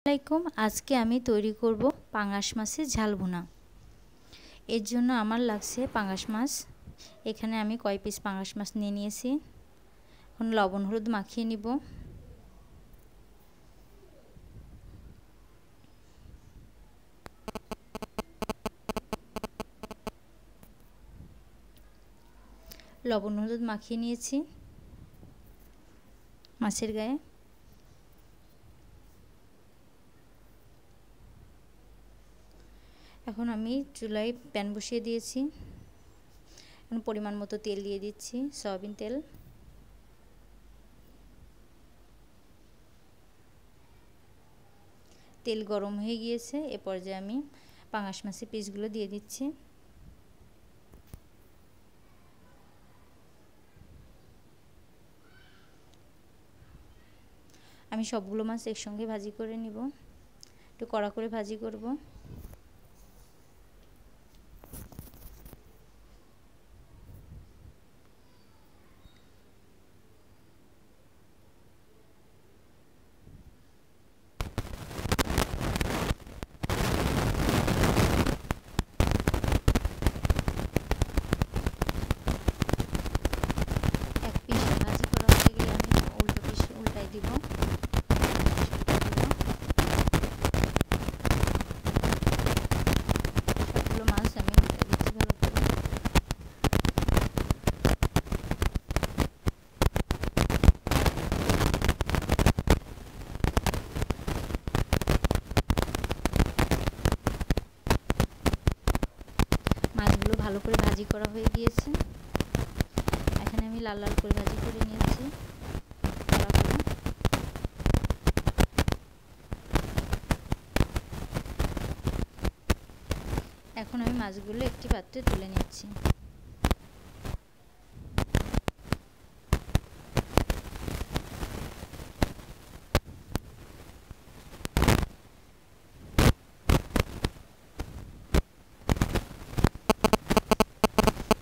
আসসালামাইকুম। আজকে আমি তৈরি করব পাঙ্গাস মাছের ঝাল ভুনা। এর জন্য আমার লাগছে পাঙ্গাস মাছ। এখানে আমি কয় পিস পাঙ্গাস মাছ নিয়ে নিয়েছি। এখন লবণ হলুদ মাখিয়ে নিব। লবণ হলুদ মাখিয়ে নিয়েছি মাছের গায়ে। এখন আমি চুলায় প্যান বসিয়ে দিয়েছি। এখন পরিমাণ মতো তেল দিয়ে দিচ্ছি, সয়াবিন তেল। তেল গরম হয়ে গিয়েছে। এ পর্যায়ে আমি পাঙ্গাস মাছের পিসগুলো দিয়ে দিচ্ছি। আমি সবগুলো মাছ একসঙ্গে ভাজি করে নিব। একটু কড়া করে ভাজি করব। এক পিস ভাজি করা হয়ে গেলে আমি উল্টো পিস উল্টাই দিব। সবগুলো মাছ আমি উল্টে দিচ্ছি ভালো করে। মাছগুলো ভালো করে ভাজি করা হয়ে গিয়েছে। এখানে আমি লাল লাল করে ভাজি করে নিয়েছি। এখন আমি মাছগুলো একটি পাত্রে তুলে নিচ্ছি।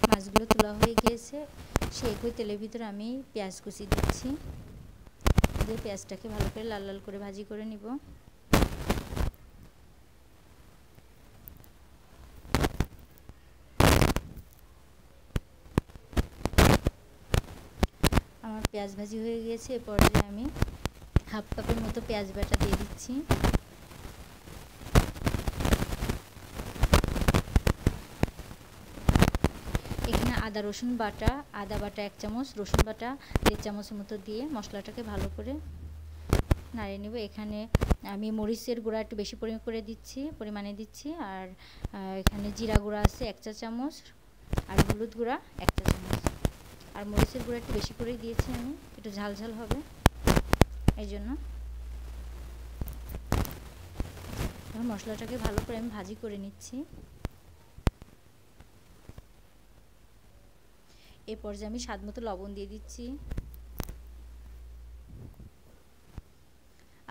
মাছগুলো তোলা হয়ে গিয়েছে। সেই একই তেলের ভিতরে আমি পেঁয়াজ কুচি দিচ্ছি। দিয়ে পেঁয়াজটাকে ভালো করে লাল লাল করে ভাজি করে নিব। আমার পেঁয়াজ ভাজি হয়ে গিয়েছে। এ পর্যায়ে আমি হাফ কাপের মতো পেঁয়াজ বাটা দিয়ে দিচ্ছি। এখানে আদা রসুন বাটা, আদা বাটা 1 চামচ, রসুন বাটা 1.5 চামচের মতো দিয়ে মশলাটাকে ভালো করে নাড়িয়ে নেব। এখানে আমি মরিচের গুঁড়া একটু বেশি পরিমাণে দিচ্ছি। আর এখানে জিরা গুঁড়া আছে 1 চা চামচ, আর হলুদ গুঁড়া 1 চা চামচ। আর মরিচের গুঁড়া একটু বেশি করেই দিয়েছি আমি, একটু ঝাল ঝাল হবে এই জন্য। এখন মশলাটাকে ভালো করে আমি ভাজি করে নিচ্ছি। এই পর্যায়ে আমি স্বাদ মতো লবণ দিয়ে দিচ্ছি।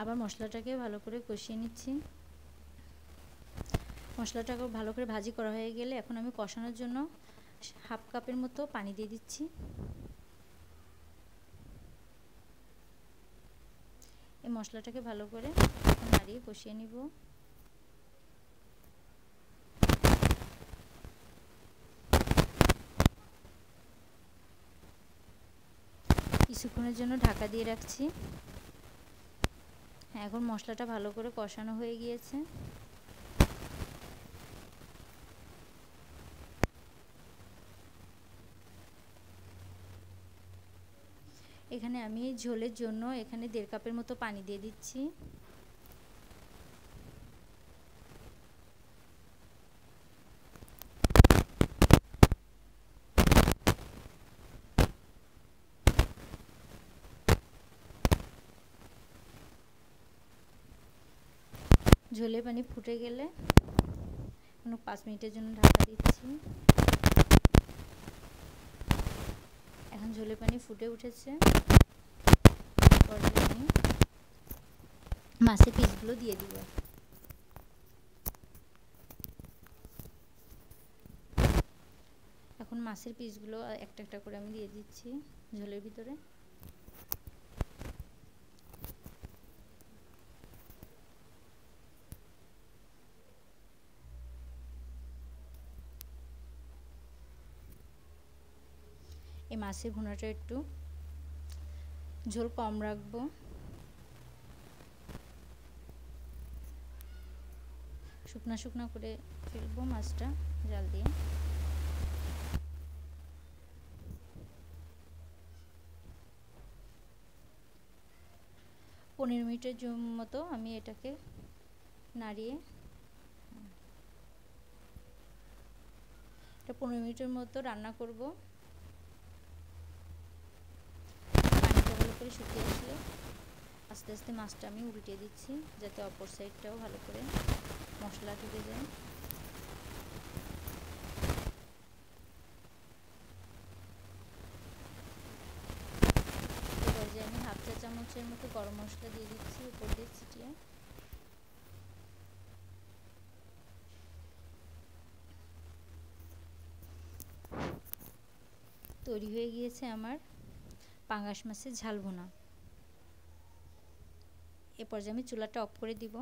আবার মশলাটাকে ভালো করে কষিয়ে নিচ্ছি। মশলাটাকে ভালো করে ভাজি করা হয়ে গেলে এখন আমি কষানোর জন্য হাফ কাপের মতো পানি দিয়ে দিচ্ছি। এই মশলাটাকে ভালো করে নাড়িয়ে কষিয়ে নিব। কিছুক্ষণের জন্য ঢাকা দিয়ে রাখছি। এখন মশলাটা ভালো করে কষানো হয়ে গিয়েছে। এখানে আমি ঝোলের জন্য এখানে 1.5 কাপের মতো পানি দিয়ে দিচ্ছি। ঝোলের পানি ফুটে গেলে 5 মিনিটের জন্য ঢাকা দিচ্ছি। এখন ঝোলের পানি ফুটে উঠেছে। পর্যায়ে আমি মাছের পিসগুলো দিয়ে দিব। এখন মাছের পিসগুলো একটা একটা করে আমি দিয়ে দিচ্ছি ঝোলের ভিতরে। এই মাছের ভুনাটা একটু ঝোল কম রাখবো। শুকনা শুকনা করে ফেলবো মাছটা জাল দিয়ে। পনেরো মিনিটের মতো আমি এটাকে নাড়িয়ে, এটা 15 মিনিটের মতো রান্না করব। পানিটা ভালো করে শুকিয়ে আসলে আস্তে আস্তে মাছটা আমি উল্টে দিচ্ছি, যাতে অপর সাইডটাও ভালো করে মশলা ঢুকে যায়। এবার যে আমি হাফ চা চামচের মতো গরম মশলা দিয়ে দিচ্ছি উপর দিয়ে ছিটিয়ে। তৈরি হয়ে গিয়েছে আমার পাঙ্গাস মাছের ঝাল ভুনা। এ পর্যায়ে আমি চুলাটা অফ করে দিব।